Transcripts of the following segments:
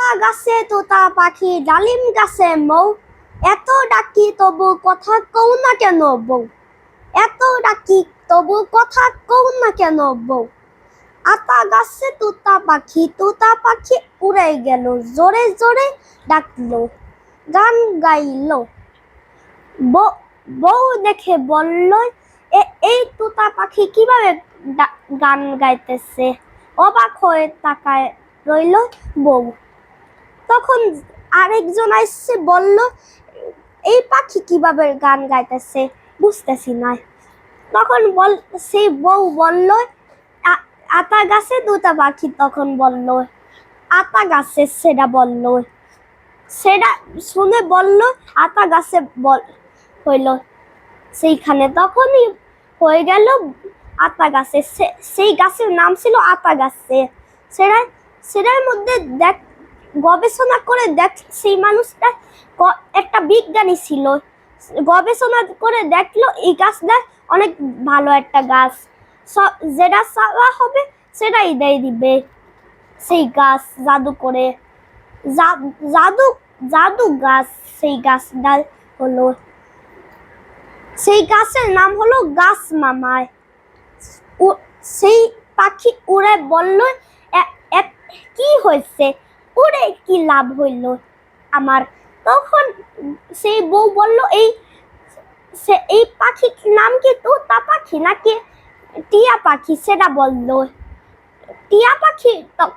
আতা গাছে তোতা পাখি ডালিম গাছে মৌ, এত ডাকি তবু কথা কও না কেন বউ, এত ডাকি তবু কথা কও না কেন বউ। আতা গাছে তোতা পাখি উড়ে গেল, জোরে জোরে ডাকলো, গান গাইলো। বউ দেখে বলল, এই তোতা পাখি কিভাবে গান গাইতেছে। অবাক হয়ে তাকায় রইল বউ। তখন আরেকজন এসে বলল, এই পাখি কিভাবে গান গাইতেছে বুঝতেছি না। তখন সেই বউ বলল, আতা গাছে তোতা পাখি। তখন বলল, আতা গাছে। সেটা বলল, সেটা শুনে বলল, আতা গাছে হইল সেইখানে। তখনই হয়ে গেল আতা গাছে। সেই গাছের নাম ছিল আতা গাছে। সেটার মধ্যে গবেষণা করে সেই মানুষটা একটা বিজ্ঞানী ছিল, গবেষণা করে দেখলো এই গাছটা অনেক ভালো একটা গাছ, যেটা চাওয়া হবে সেটাই দিয়ে দিবে সেই গাছ। জাদু করে জাদু গাছ। সেই গাছটা হলো, সেই গাছের নাম হলো গাছ মামায়। সেই পাখি উড়ে বলল, কি হয়েছে, উড়ে কি লাভ হইল আমার। তখন সেই বউ বলল, এই পাখির নাম কি তোতা পাখি নাকি টিয়া পাখি। সেটা বলল, টিয়া পাখি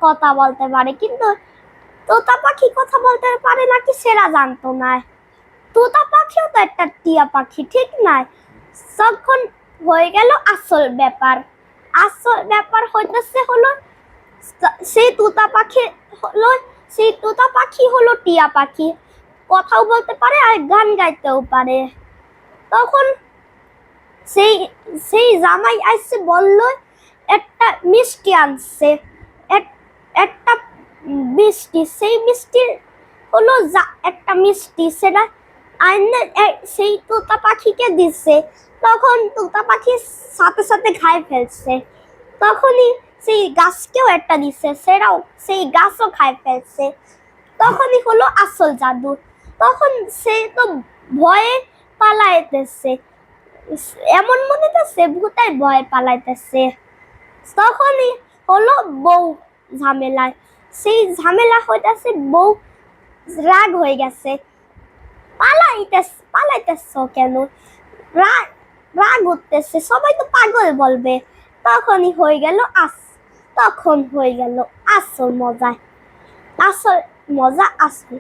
কথা বলতে পারে, কিন্তু তোতা পাখি কথা বলতে পারে নাকি সেটা জানতো না। তোতা পাখিও তো একটা টিয়া পাখি, ঠিক নাই? তখন হয়ে গেল আসল ব্যাপার। আসল ব্যাপার হইতেছে হলো, সেই তোতা পাখি হলো টিয়া পাখি, কথাও বলতে পারে আর গান গাইতেও পারে। তখন সেই জামাই আইসে বলল, একটা মিষ্টি আনছে, একটা মিষ্টি। সেই মিষ্টি হলো একটা মিষ্টি, সেটা আইনে সেই তোতা পাখিকে দিচ্ছে। তখন তোতা পাখি সাথে সাথে খায় ফেলছে। তখনই সেই গাছকেও একটা দিচ্ছে, সেটাও সেই গাছও খায় ফেলছে। তখনই হলো আসল জাদু। তখন সে তো ভয়ে পালাইতেছে, এমন মনে হচ্ছে ভূতের ভয়ে পালাইতেছে। তখনই হলো বউ ঝামেলায়। সেই ঝামেলা হইতেছে, বউ রাগ হয়ে গেছে, পালাইতেছ কেন, রাগ উঠতেছে, সবাই তো পাগল বলবে। তখনই হয়ে গেল তখন হয়ে গেল আসল মজা, আসল মজা আসল।